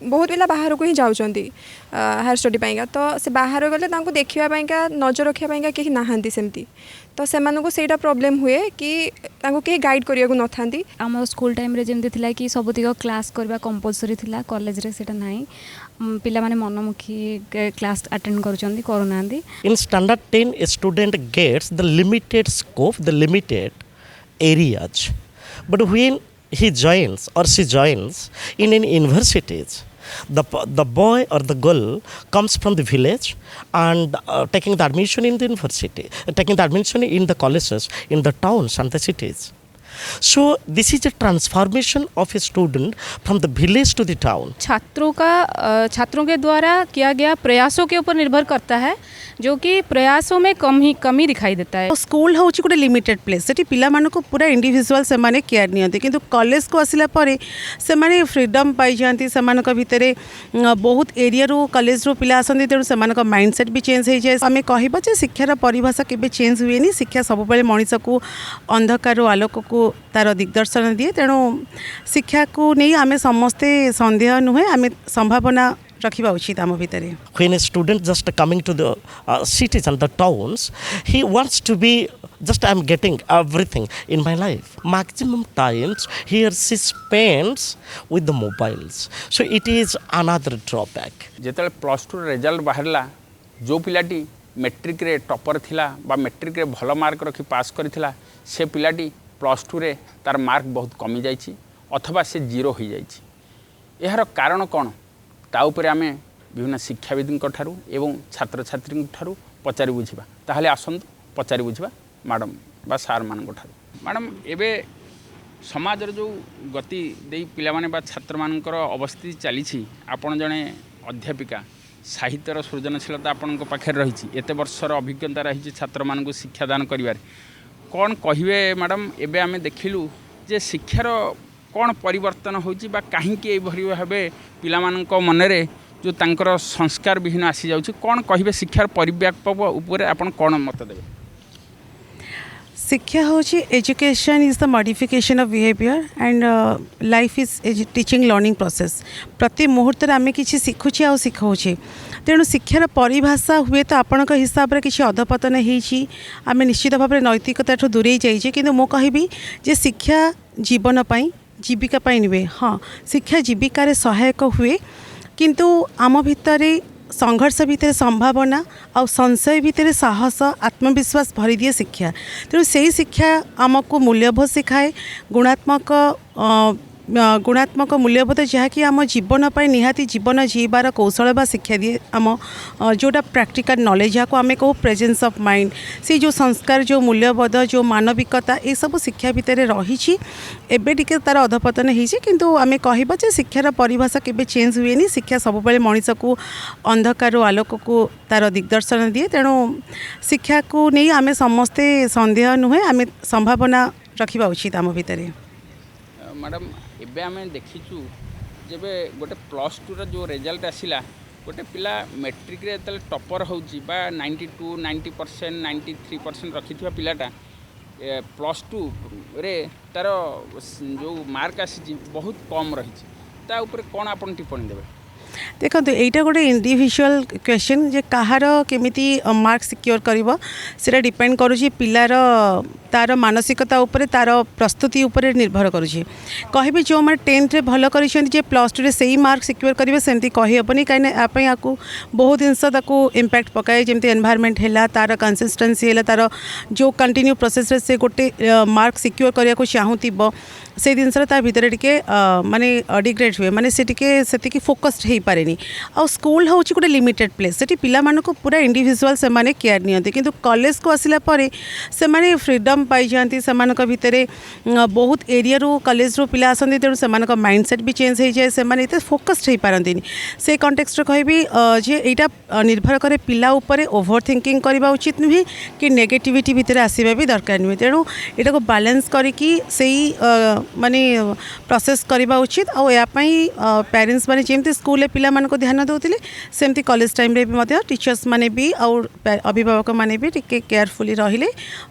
बहुत पिला बाहर को ही जाउछंती हायर स्टडी पाइका तो से बाहर गले तांको देखिबा पाइका नजर रखिया पाइका केही नाहांती सेमती तो सेमानको सेटा प्रॉब्लम हुए कि तांको के गाइड करिया को नथांती आम स्कूल टाइम रे जेमती थिला कि सबुतिक क्लास करबा कंपलसरी थिला कॉलेज रे सेटा नाही पिला माने मनमुखी class attend करूछंती करूनांती In standard 10 a student gets the limited scope, the limited areas, but when he joins or she joins in an universities, the boy or the girl comes from the village and taking the admission in the university, taking the admission in the colleges, in the towns and the cities. So this is a transformation of a student from the village to the town. छात्रों के द्वारा किया गया प्रयासों के ऊपर निर्भर करता है जो कि प्रयासों में कमी दिखाई देता है। स्कूल हूँ गोटे लिमिटेड प्लेस से पिला मानक पूरा इंडिविजुअल से माने केयर नियंती किंतु कॉलेज को आसिला परे से माने फ्रीडम पाई जाती से भितर बहुत एरिया रू कॉलेज रू पिला आसती तेणु से माइंडसेट भी चेंज हो जाए आम कह शिक्षार परिभाषा केबे चेंज हुए शिक्षा सब मनीष को अंधकार आलोक को तार दिग्दर्शन दिए तेणु शिक्षा को नहीं आम समस्ते संदेह नुहे आम संभावना रखा उचित आम भितर When a student just coming to the cities and the towns, he wants to be just I'm getting everything in my life. Maximum times he or she spends with the mobiles. So it is another drawback. जेतले plus two result बाहरला जो पिलाटी matric रे topper थिला बा matric रे भल mark रखी पास करथिला से पिलाटी प्लस टू रे तार मार्क बहुत कमी जाइछि अथवा से जीरो हो जाइछि एहार कारण कौन ता उपरे आमे विभिन्न शिक्षाविद ठारू एवं छात्र छात्री ठारू पचारि बुझिबा ताहले आसंतु पचारि बुझिबा मैडम बा सार मान ठारू मैडम एबे समाजर जो गति देई पिला माने बा छात्र मानकर अवस्थिति चली आपण जने अध्यापिका साहित्यर सृजनशीलता आपण पाखे रही एत वर्षर अभिज्ञता रही छात्र मानक शिक्षादान करिवार कौन कहिबे मैडम एबे आमे देखिलु जे शिक्षार कौन परिवर्तन होची बा काहींकि ए भरी भाबे पिला मानक मनरे जो तांकर संस्कार विहीन आसी जाउची कौन कहिबे शिक्षार परिव्यापक ऊपर आपण कौन मत देबे शिक्षा हूँ education is the modification of behaviour and life is teaching learning process प्रति मुहूर्त आम कि शिखुचे आ शिखाऊे तेणु शिक्षार परिभाषा हुए तो आपण हिसाब से किसी अधपतन होमें निश्चित भाव में नैतिकता दूरे जाइए कि कहि जे शिक्षा जीवन पाई जीविका पाई नुहे हाँ शिक्षा जीविकार सहायक हुए किंतु आम भितर संघर्ष भितर संभावना आ संशय भितर साहस आत्मविश्वास भरी दिए शिक्षा तेणु से ही शिक्षा आमको मूल्यबोध सिखाए गुणात्मक मूल्यबोध जहाँकि आम जीवन पर निहाती जीवन जीवार कौशल बा शिक्षा दिए आम जोटा प्रैक्टिकल नॉलेज जहाँ आम कहू प्रेजेंस ऑफ माइंड से जो संस्कार जो मूल्यबोध जो मानविकता ये सब शिक्षा भितर रही एबे टिके तार अधपतन होती किंतु आम कह शिक्षार परिभाषा केबे चेंज हुए शिक्षा सब मनीष को अंधकार आलोक को तार दिग्दर्शन दिए तेणु शिक्षा को नहीं आम समस्ते संदेह नुहे आम संभावना रखा उचित आम भितर मैडम एबे आमे देखिचु जेबे गोटे प्लस टू जो रिजल्ट आसिला गोटे पिला मैट्रिक रे तले टॉपर होउची बा 92 90% 93% रखिथिबा पिलाटा प्लस टू रे तार जो मार्क आसी बहुत कम रही ता ऊपर कौन आपण टिप्पणी देबे देखो यहाँ गोटे इंडिविजुअल क्वेश्चन जे कहार केमिति मार्क सिक्योर करिवो सेटा डिपेंड करुछि पिलार तार मानसिकता उपरे तार प्रस्तुति उपरे निर्भर करुछि कहबे जो माने 10th रे भलो करिसेंती जे प्लस 2 रे सही मार्क सिक्योर करिवे सेमती कहि हेबनी काइने आपै आकु बहुत जिनस ताकू इंपैक्ट पकाए जेमती एनवायरनमेंट हैला तार कंसिस्टेंसी हैला तार जो कंटिन्यू प्रोसेस रे से गोटे मार्क सिक्योर करिया को चाहूतिबो से जिनस ता भितर टिके माने डिग्रेड हुए माने से टिके सेतिकी फोकस्ड हे पारेनी आ स्कूल हूँ गोटे लिमिटेड प्लेस से पिला मानक पूरा इंडिविजुअल से माने केयर नियंती किंतु कॉलेज को आसिला परे से माने फ्रीडम पाई जाती से भितर बहुत एरिया रू कॉलेज रू पिला आसती तेणु से माइंडसेट भी चेंज हो जाए से फोकस्ड हो पारती से कंटेक्स्ट कहबी जे यहाँ निर्भर करे पिला उपरे ओभर थिंकिंग करवा उचित नुहे कि नेगेटिविटी भितर आसवा भी दरकार नुहे तेणु यहाँ को बैलेंस करके माने प्रोसेस करवा उचित आपाई पेरेंट्स माने जेमती स्कूल पिला मान को ध्यान दौले सेमती कॉलेज टाइम रे भी टीचर्स माने भी और अभिभावक माने भी टिके केयरफुली रहिले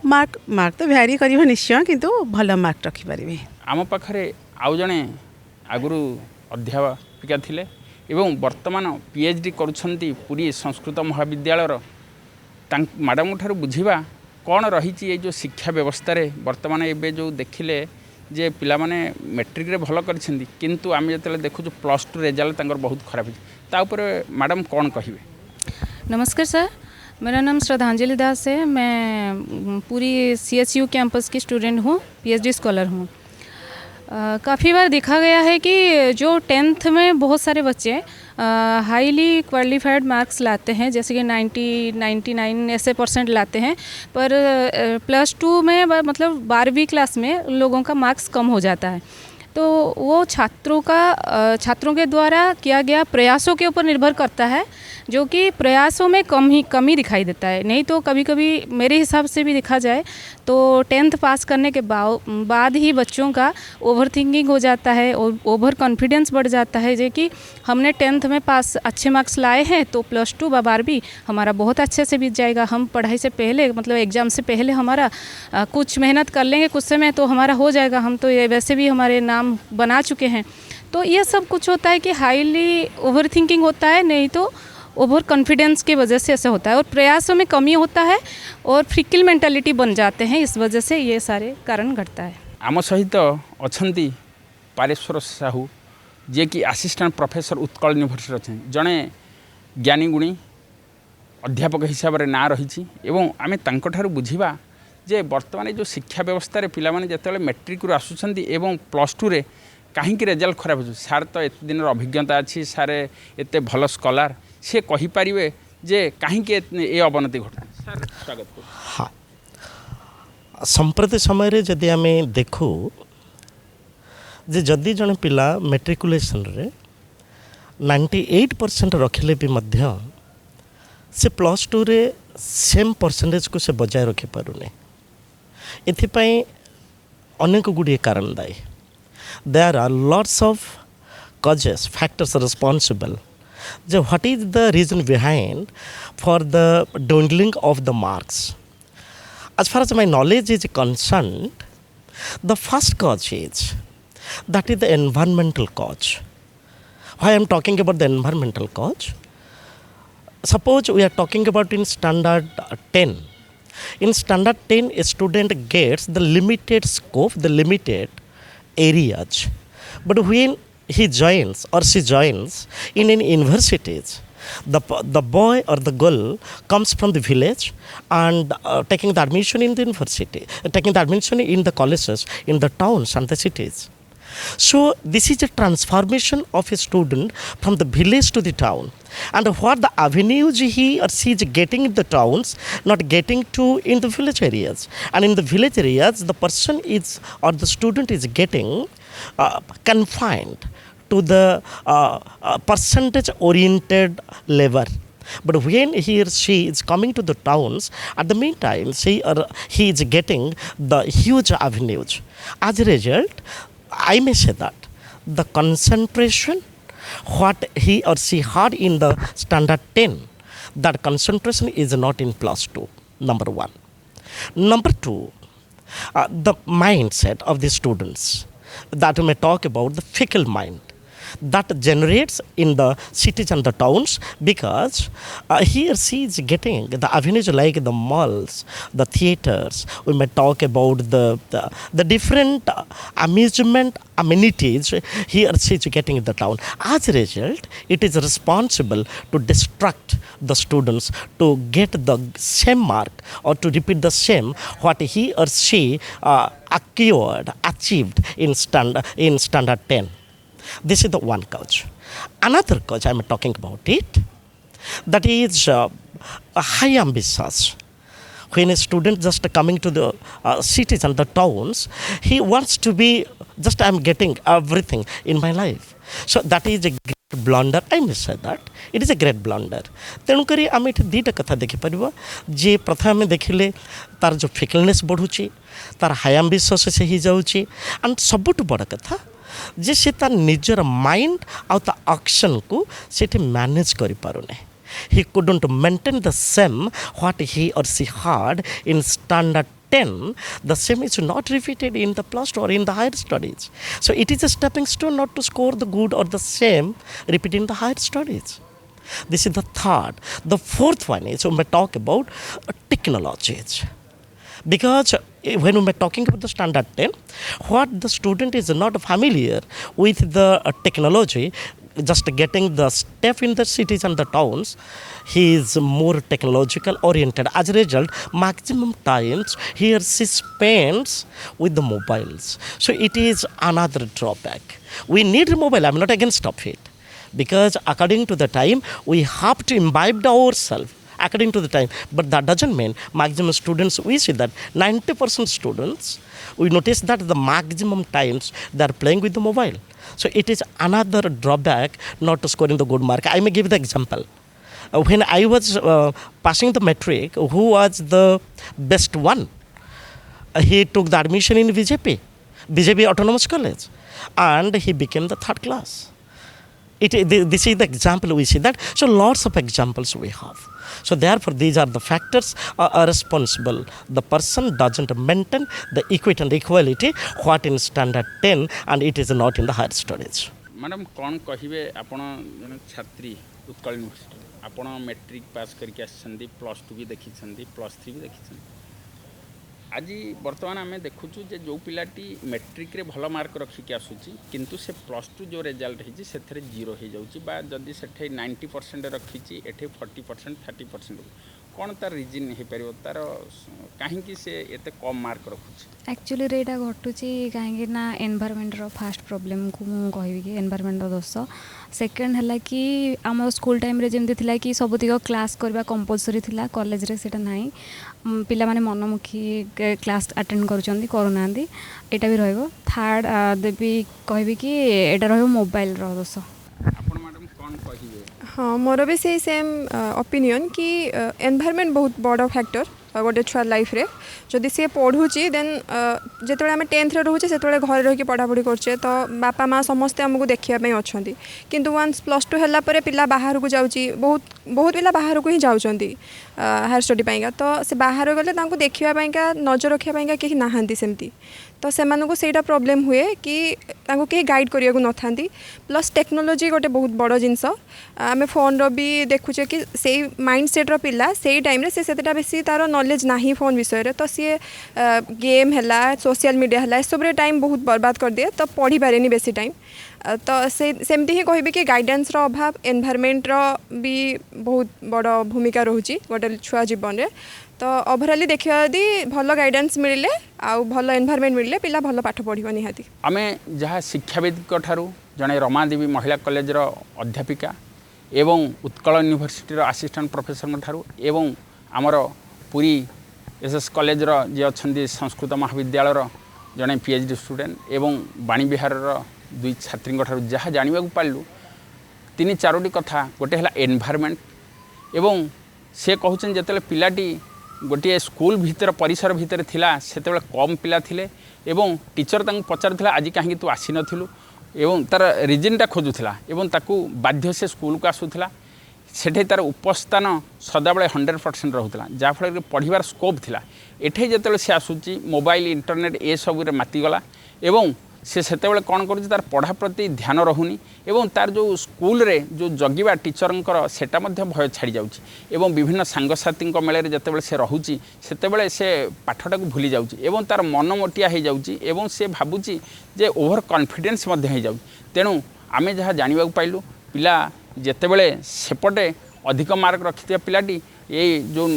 मार्क तो भ्यारी करिवो निश्चय किंतु भल मार्क रखि परिबे आम पाखरे आउ जणे आगुरु अध्यापिका थिले एवं वर्तमान पीएचडी करुछंती पुरी संस्कृत महाविद्यालय मैडम ठार बुझा कौन रही ये जो शिक्षा व्यवस्था रे वर्तमान एबे जो देखिले जे पिला माने मैट्रिक रे भल कर किंतु आम जो देखु +2 रिजल्ट बहुत खराब है मैडम कौन कहिबे। नमस्कार सर, मेरा नाम श्रद्धांजलि दास है। मैं पूरी CSU कैंपस की स्टूडेंट हूँ, PhD स्कॉलर हूँ। काफ़ी बार देखा गया है कि जो 10th में बहुत सारे बच्चे हाईली क्वालिफाइड मार्क्स लाते हैं, जैसे कि 90, 99 ऐसे परसेंट लाते हैं, पर +2 में मतलब 12वीं क्लास में लोगों का मार्क्स कम हो जाता है। तो वो छात्रों के द्वारा किया गया प्रयासों के ऊपर निर्भर करता है, जो कि प्रयासों में कमी दिखाई देता है। नहीं तो कभी कभी मेरे हिसाब से भी देखा जाए तो 10th पास करने के बाद ही बच्चों का ओवर थिंकिंग हो जाता है, ओवर कॉन्फिडेंस बढ़ जाता है, जो कि हमने 10th में पास अच्छे मार्क्स लाए हैं तो +2 व 12वीं हमारा बहुत अच्छे से बीत जाएगा। हम पढ़ाई से पहले मतलब एग्ज़ाम से पहले हमारा कुछ मेहनत कर लेंगे कुछ समय तो हमारा हो जाएगा, हम तो ये वैसे भी हमारे नाम बना चुके हैं। तो ये सब कुछ होता है कि हाईली ओवर थिंकिंग होता है, नहीं तो ओवर कॉन्फिडेंस की वजह से ऐसा होता है, और प्रयासों में कमी होता है और फ्रिकल मेंटालिटी बन जाते हैं। इस वजह से ये सारे कारण घटता है। आम सहित अच्छा पारेश्वर साहू जे कि असिस्टेंट प्रोफेसर उत्कल यूनिवर्सिटी अच्छे जड़े ज्ञानी गुणी अध्यापक हिसाब से ना रही एवं आम तांकठारु बुझिबा जे वर्तमान जो शिक्षा व्यवस्था रे पिला माने जते मैट्रिक रु आसुछंती एवं +2 रे कहीं रिजल्ट खराब हो सार तो एत दिन अभिज्ञता अच्छी सार एत भल स्कॉलर से कहींपारे जे कहीं ये अवनति घटा। स्वागत हाँ, संप्रति समय जदि आम देखू जे जदि जन पिला मेट्रिकुलेशन रे 98% रखिले भी मध्य से +2 रे सेम परसेंटेज को से बजाय रखी पारुने। एथिपाई अनेक गुड़िए कारण दायी। There are lots of causes, factors responsible. So what is the reason behind for the dwindling of the marks? As far as my knowledge is concerned, the first cause is that is the environmental cause. Why I am talking about the environmental cause? Suppose we are talking about in standard 10. In standard 10, a student gets the limited scope, the limited areas. But when he joins or she joins in an university, the boy or the girl comes from the village and taking the admission in the university, taking the admission in the colleges, in the towns and the cities. So this is a transformation of a student from the village to the town, and what the avenues he or she is getting in the towns, not getting to in the village areas. And in the village areas, the person is or the student is getting confined to the percentage oriented level. But when he or she is coming to the towns, at the meantime, she or he is getting the huge avenues. As a result, I may say that the concentration, what he or she had in the standard 10, that concentration is not in +2, number one. Number two, the mindset of the students, that we may talk about the fickle mind that generates in the cities and the towns, because he or she is getting the avenues like the malls, the theaters. We may talk about the different amusement amenities he or she is getting in the town. As a result, it is responsible to distract the students to get the same mark or to repeat the same what he or she achieved in standard 10. This is the one cause. Another cause I am talking about it, that is high ambitious. When a student just coming to the cities and the towns, he wants to be just I am getting everything in my life. So that is a great blunder. I may say that it is a great blunder. तेणुकरी आम ये दुईटा कथा देखिपर जे प्रथम देखिले तार जो फिकलनेस बढ़ुची, तार high ambitious से ही जाऊँगी, एंड सबुठ बड़ कथा जे से तार निजर माइंड आउ ता एक्शन को सेठी मैनेज करि पारुने. He couldn't maintain the same what he or she had in standard 10, the same is not repeated in the plus 2 or in the higher studies. So it is a stepping stone not to score the good or the same repeating the higher studies. This is the third. The fourth one is when we talk about technologies. Because when we are talking about the standard 10, what the student is not familiar with the technology, just getting the step in the cities and the towns, he is more technological oriented. As a result, maximum times he or she spends with the mobiles. So it is another drawback. We need a mobile, I'm not against of it. Because according to the time, we have to imbibe ourselves according to the time. But that doesn't mean maximum students, we see that 90% students, we notice that the maximum times they are playing with the mobile. So it is another drawback not to scoring the good mark. I may give the example. When I was passing the metric, who was the best one? He took the admission in BJP Autonomous College, and he became the third class. This is the example we see that. So lots of examples we have. So therefore these are the factors are responsible. The person doesn't maintain the equity and equality what in standard 10 and it is not in the higher studies. Madam कौन कहिबे आपण जन छात्री Utkal university आपण matric pass करके आछंदी +2 भी देखिछंदी +3 भी देखिछंदी आज बर्तमान आम देखुचु जे जो पिलाटी मैट्रिक रे भल मार्क रखिक आसूची किंतु से +2 जो रिजल्ट है से 0 हो जाउची बा जदि सेठे 90% रखिची एठे 40% 30% कौन तार रिजन हो पार तार कहीं से एते कम मार्क रखुची एक्चुअली रेटा घटुची कहीं ना एनवायरमेंट फास्ट प्रोब्लेम को मु कहबी कि एनवायरमेंट दोष सेकेंड है कि आम स्कूल टाइम रे जेमती थिला कि सबुतिक क्लास करबा कंपलसरी थिला कॉलेज रे सेटा नाही पिला माने मनमुखी क्लास अटेंड करूचंदी करूनांदी एटा भी रहइबो थर्ड देबी कहबी कि एटा रहइबो मोबाइल रो दोष आपण मैडम कौन कहिबे हाँ मोर भी से सेम ओपिनियन कि एनवायरमेंट बहुत बड़ फैक्टर गोटे छुआ लाइफ रे जदि सी पढ़ुची देन जिते आम 10th रे रोचे से घर रही पढ़ापढ़ी करचे तो बापा माँ समस्ते आमको देखापी अच्छा किंतु वन्स +2 है पिला बाहर को जाऊँगी बहुत पिला बाहर को ही जाऊँगी हायर स्टडी पाइंका तो से बाहर गले देखापी नजर रखापी कहीं नहांती सेमती तो सेमानकु सेटा प्रॉब्लम हुए कि तांको कहीं गाइड करिया को नथांती प्लस टेक्नोलोजी गोटे बहुत बड़ जिनस आम फोन रो भी देखुचे कि से माइंड सेट रो पिला से टाइम रे से सेटा बेसी तार नॉलेज नाही फोन विषय रे तो सी गेम हैला सोशल मीडिया हैला सब रे टाइम बहुत बर्बाद कर दिए तो पढ़ी पारेनी बेसी टाइम तो सेमती ही कहबी कि गाइडेंस रो अभाव एनवायरमेंट रो भी बहुत बड़ भूमिका रोची गोटे छुआ जीवन रे तो ओवरऑली देखिया यदि भल गाइडेंस मिले आउ भल एनवायरमेंट मिले पिला भल पाठ पढ़िबो निहाती आमे जहाँ शिक्षाविद ठारू जड़े रमादेवी महिला कॉलेज रो अध्यापिका एवं उत्कल यूनिवर्सिटी रो असिस्टेंट प्रोफेसर ठारू एवं आमर पुरी एसएस कॉलेज रो जे अछंदी संस्कृत महाविद्यालय रो जड़े पीएचडी स्टूडेंट एवं बाणी विहार रो दुई छात्री ठारू जहाँ जानिबा को पालु 3-4टी कथा गोटे है एनवायरमेंट एवं से कहउछन जतले पिलाटी गोटे स्कूल भीतर परिसर भीतर थिला सेतेबेले कम पिला थिले एवं टीचर तांको पचारुथिला आज कहीं तू आसी नथिलु एवं तार रिजनटा खोजुथिला एवं ताकू बाध्य से स्कूल को आसुथिला सेठे तार उपस्थान सदाबले 100% रहूला जहाँफल पढ़िबार स्कोप थिला एठे जतले से आसुची मोबाइल इंटरनेट ए सबुरे मातिगला एवं से सेतेबेले कौन करुच्ची तार पढ़ा प्रति ध्यान रहुनी एवं तार जो स्कूल रे जो जगिबा टीचरंकर सेटा मध्य भय छाड़ी जाउची एवं विभिन्न सांगसाथी मेले जतेबेले से रहुची सेतेबेले से पाठटा को भूली जाउची एवं तार मन मोटिया हो जाउची एवं से भाबुची जे ओवर कॉन्फिडेंस मध्य हो जाउची तेणु आमे जहाँ जानिबा को पाइलु पिला जेतेबेले सेपटे अधिक मार्क रखिथिया पिलाटी ये जो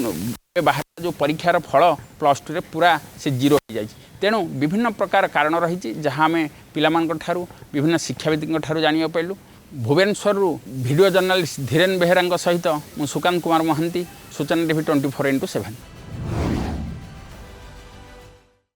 बाहर जो परीक्षार फल +2 रे पूरा से 0 हो जाए तेणु विभिन्न प्रकार कारण रही जहाँ आम पिलामान ठारू विभिन्न शिक्षाविद ठारू जानिबा पाइलु भुवनेश्वर वीडियो जर्नालिस्ट धीरेन बेहेरा सहित मु सुकांत कुमार महांती सूचना टीवी 24/7।